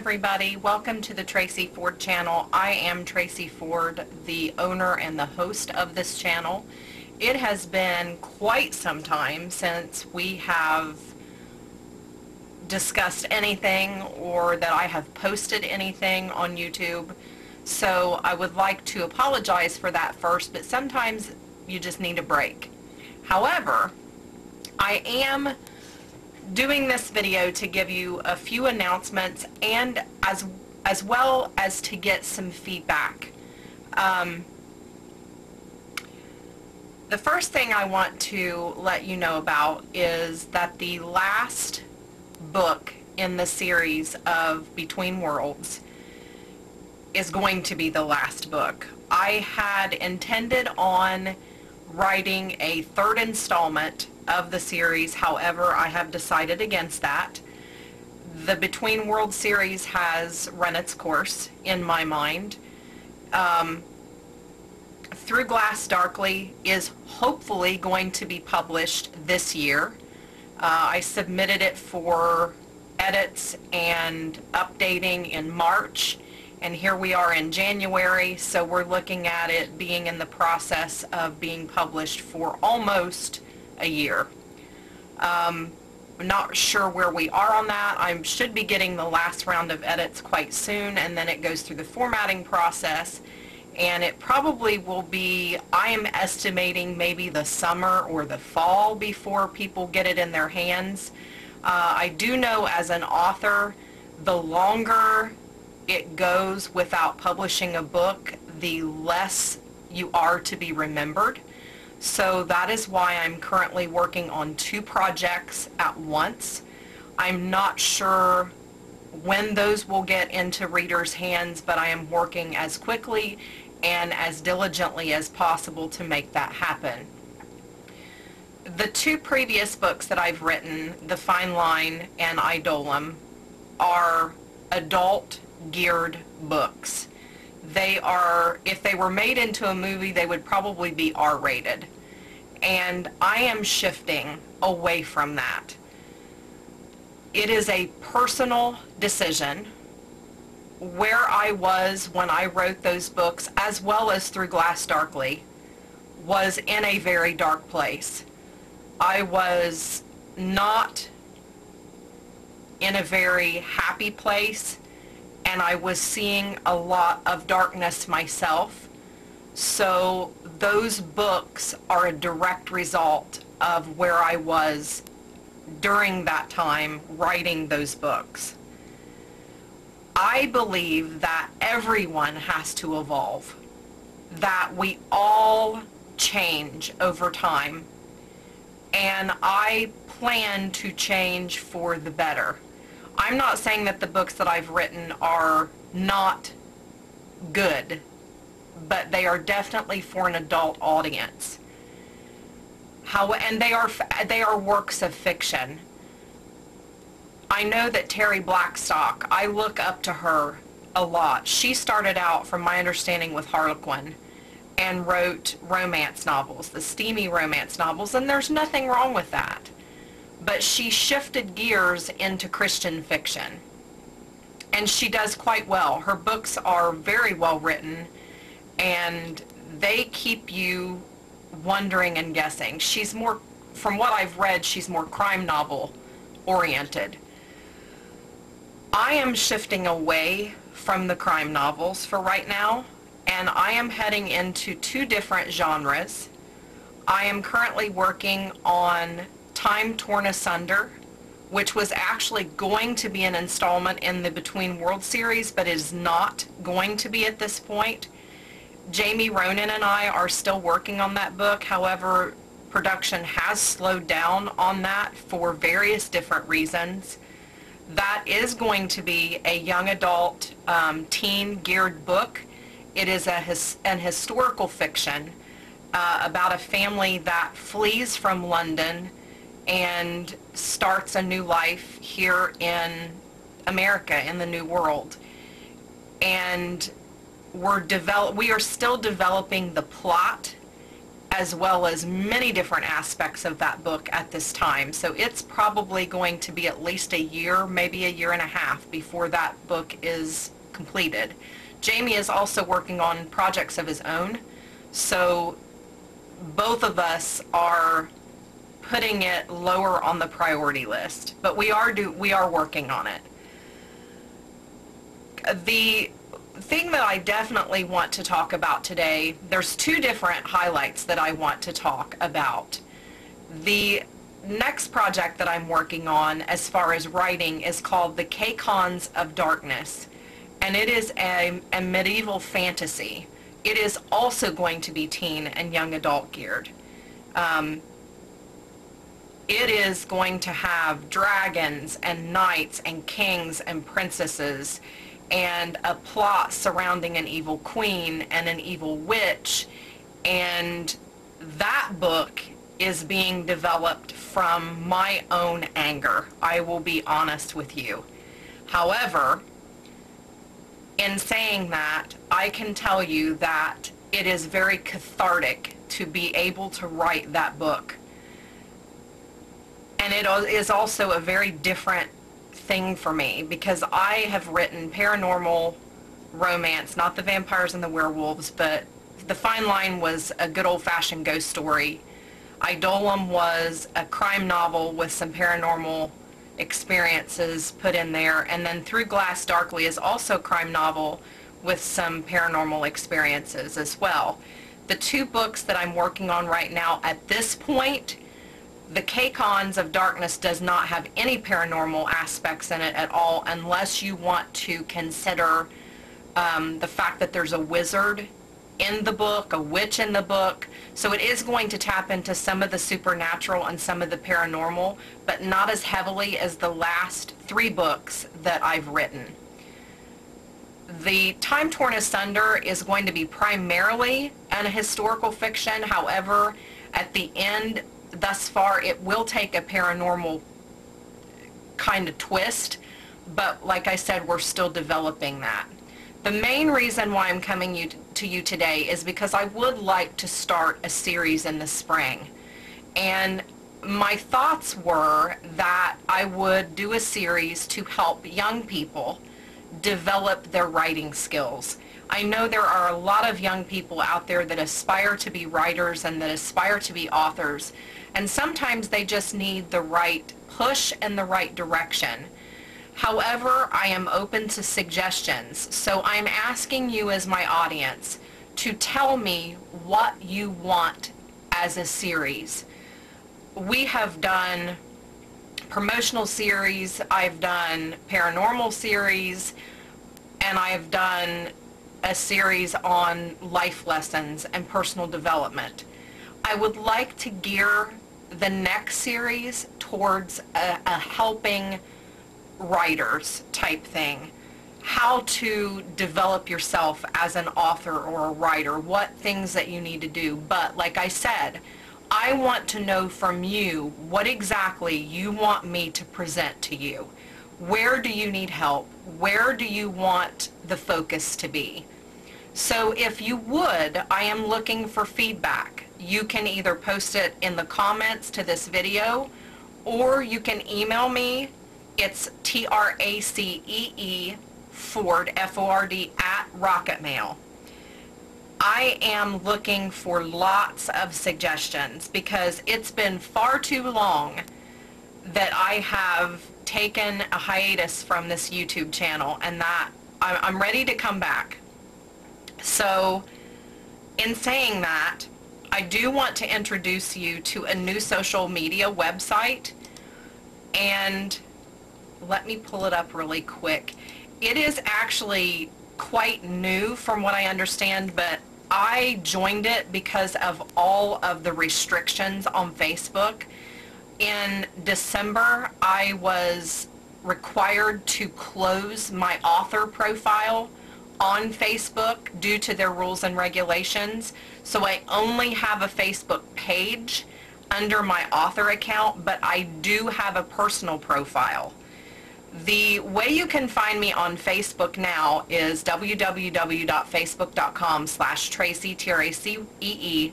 everybody. Welcome to the Tracy Ford channel. I am Tracy Ford, the owner and the host of this channel. It has been quite some time since we have discussed anything or that I have posted anything on YouTube. So I would like to apologize for that first, but sometimes you just need a break. However, I am doing this video to give you a few announcements and as well as to get some feedback. The first thing I want to let you know about is that the last book in the series of Between Worlds is going to be the last book. I had intended on writing a third installment of the series, however, I have decided against that. The Between Worlds series has run its course in my mind. Through Glass Darkly is hopefully going to be published this year. I submitted it for edits and updating in March, and here we are in January, so we're looking at it being in the process of being published for almost a year. I'm not sure where we are on that. I should be getting the last round of edits quite soon, and then it goes through the formatting process, and it probably will be, I am estimating maybe the summer or the fall before people get it in their hands. I do know as an author, the longer it goes without publishing a book, the less you are to be remembered. So that is why I'm currently working on 2 projects at once. I'm not sure when those will get into readers' hands, but I am working as quickly and as diligently as possible to make that happen. The 2 previous books that I've written, The Fine Line and Idolum, are adult geared books. They are, if they were made into a movie, they would probably be R-rated. And I am shifting away from that. It is a personal decision. Where I was when I wrote those books, as well as Through Glass Darkly, was in a very dark place. I was not in a very happy place, and I was seeing a lot of darkness myself. So those books are a direct result of where I was during that time writing those books. I believe that everyone has to evolve, that we all change over time, and I plan to change for the better. I'm not saying that the books that I've written are not good, but they are definitely for an adult audience. And they are works of fiction. I know that Terry Blackstock, I look up to her a lot. She started out, from my understanding, with Harlequin and wrote romance novels, the steamy romance novels, and there's nothing wrong with that. But she shifted gears into Christian fiction, and she does quite well. Her books are very well written, and they keep you wondering and guessing. She's more, from what I've read, she's more crime novel oriented. I am shifting away from the crime novels for right now, and I am heading into 2 different genres. I am currently working on Time Torn Asunder, which was actually going to be an installment in the Between Worlds series, but is not going to be at this point. Jamie Ronan and I are still working on that book. However, production has slowed down on that for various different reasons. That is going to be a young adult, teen-geared book. It is an historical fiction about a family that flees from London and starts a new life here in America, in the New World. And we are still developing the plot as well as many different aspects of that book at this time. So it's probably going to be at least a year, maybe a year and a half before that book is completed. Jamie is also working on projects of his own, so both of us are putting it lower on the priority list, but we are working on it. The thing that I definitely want to talk about today, there's two different highlights that I want to talk about. The next project that I'm working on as far as writing is called The Cons of Darkness, and it is a medieval fantasy. It is also going to be teen and young adult geared. It is going to have dragons and knights and kings and princesses and a plot surrounding an evil queen and an evil witch, and that book is being developed from my own anger. I will be honest with you. However, in saying that, I can tell you that it is very cathartic to be able to write that book. And it is also a very different thing for me because I have written paranormal romance, not the vampires and the werewolves, but The Fine Line was a good old-fashioned ghost story. Idolum was a crime novel with some paranormal experiences put in there, and then Through Glass Darkly is also a crime novel with some paranormal experiences as well. The two books that I'm working on right now at this point, The Cons of Darkness does not have any paranormal aspects in it at all, unless you want to consider the fact that there's a wizard in the book, a witch in the book. So it is going to tap into some of the supernatural and some of the paranormal, but not as heavily as the last three books that I've written. The Time Torn Asunder is going to be primarily an historical fiction. However, at the end, thus far, it will take a paranormal kind of twist, but like I said, we're still developing that. The main reason why I'm coming to you today is because I would like to start a series in the spring. And my thoughts were that I would do a series to help young people develop their writing skills. I know there are a lot of young people out there that aspire to be writers and that aspire to be authors, and sometimes they just need the right push in the right direction. However, I am open to suggestions, so I'm asking you as my audience to tell me what you want as a series. We have done promotional series, I've done paranormal series, and I've done a series on life lessons and personal development. I would like to gear the next series towards a helping writers type thing. How to develop yourself as an author or a writer, what things that you need to do. But like I said, I want to know from you what exactly you want me to present to you. Where do you need help? Where do you want the focus to be? So if you would, I am looking for feedback. You can either post it in the comments to this video, or you can email me. It's Tracee Ford, F-O-R-D, @Rocketmail. I am looking for lots of suggestions because it's been far too long that I have taken a hiatus from this YouTube channel, and that I'm ready to come back. So in saying that, I do want to introduce you to a new social media website, and let me pull it up really quick. It is actually quite new from what I understand, but I joined it because of all of the restrictions on Facebook. In December, I was required to close my author profile on Facebook due to their rules and regulations. So I only have a Facebook page under my author account, but I do have a personal profile. The way you can find me on Facebook now is www.facebook.com/Tracee,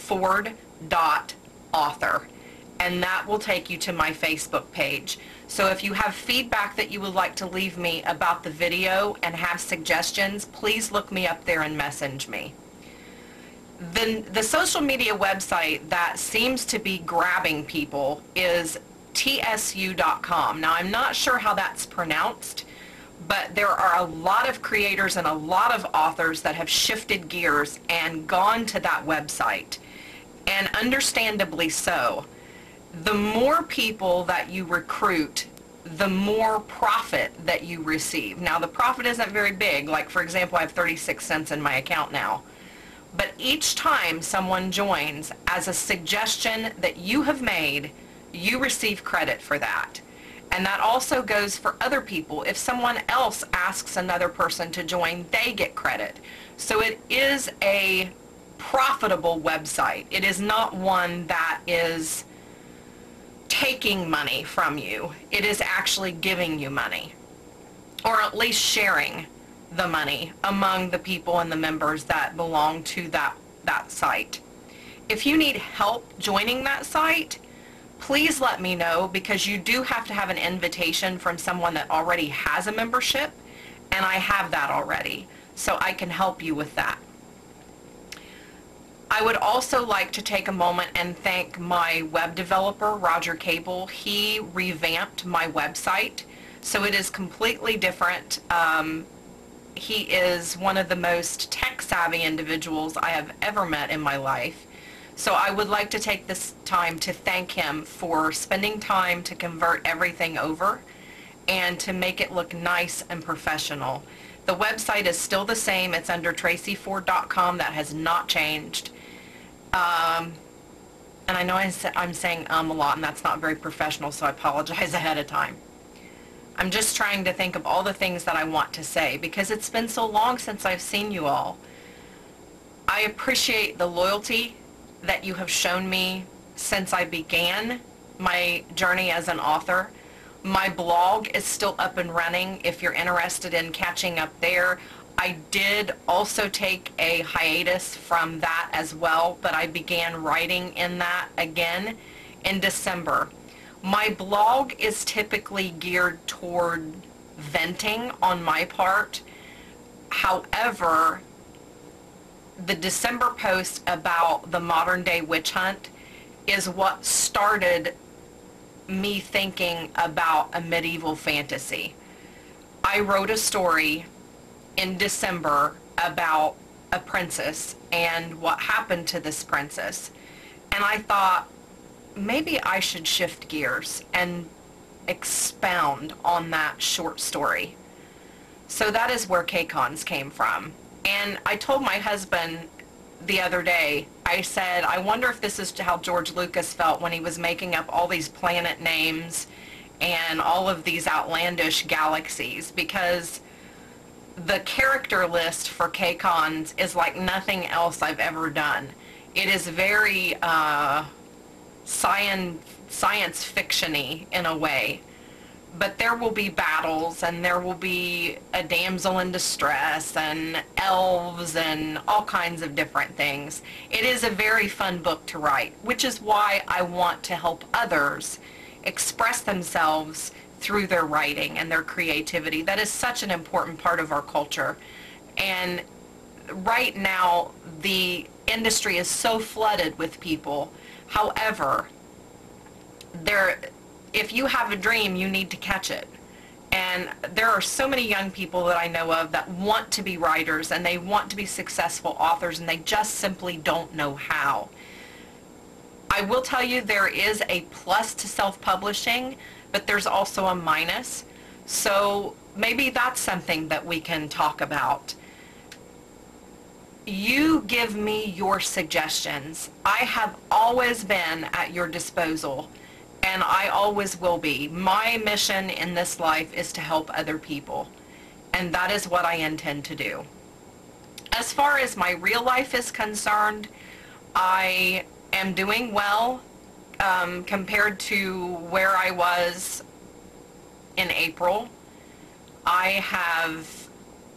tracy.ford.author, and that will take you to my Facebook page. So if you have feedback that you would like to leave me about the video and have suggestions, please look me up there and message me. The social media website that seems to be grabbing people is tsu.com. Now, I'm not sure how that's pronounced, but there are a lot of creators and a lot of authors that have shifted gears and gone to that website, and understandably so. The more people that you recruit, the more profit that you receive. Now, the profit isn't very big. Like, for example, I have 36 cents in my account now. But each time someone joins, as a suggestion that you have made, you receive credit for that. And that also goes for other people. If someone else asks another person to join, they get credit. So it is a profitable website. It is not one that is taking money from you. It is actually giving you money, or at least sharing the money among the people and the members that belong to that site. If you need help joining that site, please let me know, because you do have to have an invitation from someone that already has a membership, and I have that already, so I can help you with that. I would also like to take a moment and thank my web developer, Roger Cable. He revamped my website, so it is completely different. He is one of the most tech-savvy individuals I have ever met in my life. So I would like to take this time to thank him for spending time to convert everything over and to make it look nice and professional. The website is still the same. It's under tracyford.com. That has not changed. And I know I'm saying a lot, and that's not very professional, so I apologize ahead of time. I'm just trying to think of all the things that I want to say, because it's been so long since I've seen you all. I appreciate the loyalty that you have shown me since I began my journey as an author. My blog is still up and running if you're interested in catching up there. I did also take a hiatus from that as well, but I began writing in that again in December. My blog is typically geared toward venting on my part. However, the December post about the modern day witch hunt is what started me thinking about a medieval fantasy. I wrote a story in December about a princess and what happened to this princess, and I thought, maybe I should shift gears and expound on that short story. So that is where KCONs came from. And I told my husband the other day, I said, I wonder if this is how George Lucas felt when he was making up all these planet names and all of these outlandish galaxies, because the character list for KCONs is like nothing else I've ever done. It is very science fiction-y in a way, but there will be battles, and there will be a damsel in distress and elves and all kinds of different things. It is a very fun book to write, which is why I want to help others express themselves through their writing and their creativity. That is such an important part of our culture, and right now the industry is so flooded with people. However, if you have a dream, you need to catch it. And there are so many young people that I know of that want to be writers, and they want to be successful authors, and they just simply don't know how. I will tell you, there is a plus to self-publishing, but there's also a minus. So maybe that's something that we can talk about. You give me your suggestions. I have always been at your disposal, and I always will be. My mission in this life is to help other people, and that is what I intend to do. As far as my real life is concerned, I am doing well compared to where I was in April. I have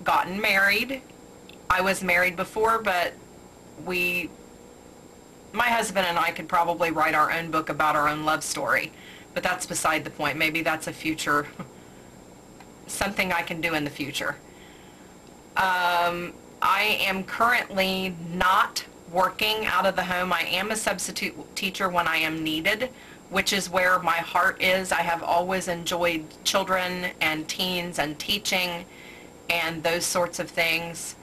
gotten married. I was married before, but we My husband and I could probably write our own book about our own love story, but that's beside the point. Maybe that's a future, something I can do in the future. I am currently not working out of the home. I am a substitute teacher when I am needed, which is where my heart is. I have always enjoyed children and teens and teaching and those sorts of things.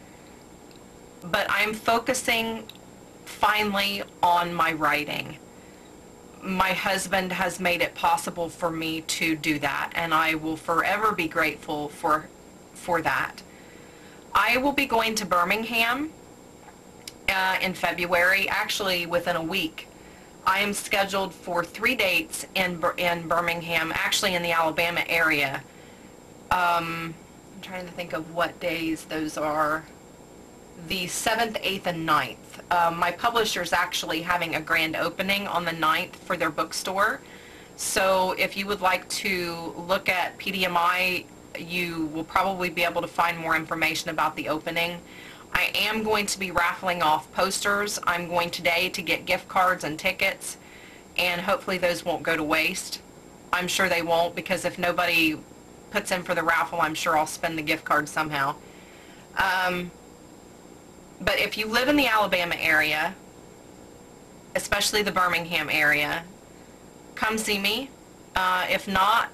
But I'm focusing finally on my writing. My husband has made it possible for me to do that, and I will forever be grateful for that. I will be going to Birmingham in February, actually within a week. I am scheduled for 3 dates in Birmingham, actually in the Alabama area. I'm trying to think of what days those are. The 7th, 8th, and 9th. My publisher's actually having a grand opening on the 9th for their bookstore. So if you would like to look at PDMI, you will probably be able to find more information about the opening. I am going to be raffling off posters. I'm going today to get gift cards and tickets, and hopefully those won't go to waste. I'm sure they won't, because if nobody puts in for the raffle, I'm sure I'll spend the gift card somehow. But if you live in the Alabama area, especially the Birmingham area, come see me. If not,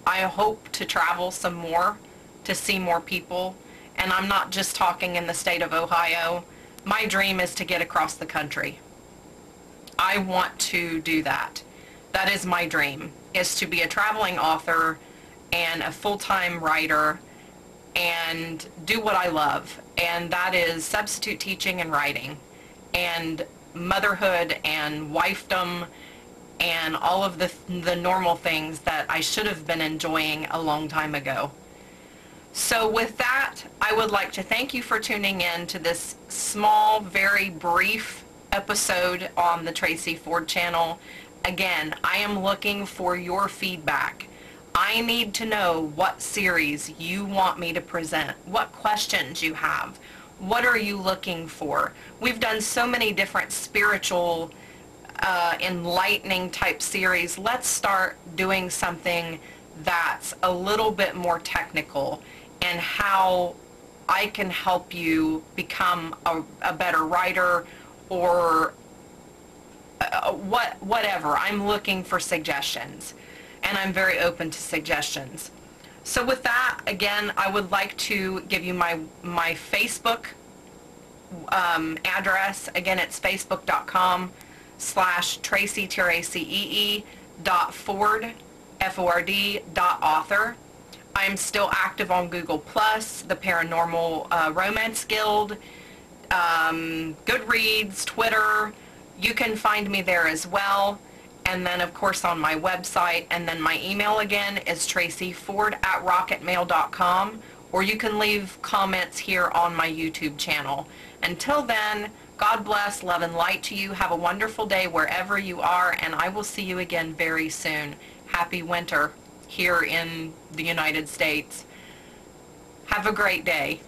I hope to travel some more to see more people. And I'm not just talking in the state of Ohio. My dream is to get across the country. I want to do that. That is my dream, is to be a traveling author and a full-time writer and do what I love. And that is substitute teaching and writing and motherhood and wifedom and all of the normal things that I should have been enjoying a long time ago. So with that, I would like to thank you for tuning in to this small, very brief episode on the Tracee Ford channel. Again, I am looking for your feedback. I need to know what series you want me to present, what questions you have, what are you looking for. We've done so many different spiritual, enlightening type series. Let's start doing something that's a little bit more technical, and how I can help you become a better writer, or whatever. I'm looking for suggestions, and I'm very open to suggestions. So with that, again, I would like to give you my Facebook address. Again, it's facebook.com/Tracee, Tracee.Ford, F-O-R-D, .author. I'm still active on Google+, the Paranormal Romance Guild, Goodreads, Twitter. You can find me there as well. And then, of course, on my website. And then my email again is traceeford@rocketmail.com. Or you can leave comments here on my YouTube channel. Until then, God bless, love and light to you. Have a wonderful day wherever you are, and I will see you again very soon. Happy winter here in the United States. Have a great day.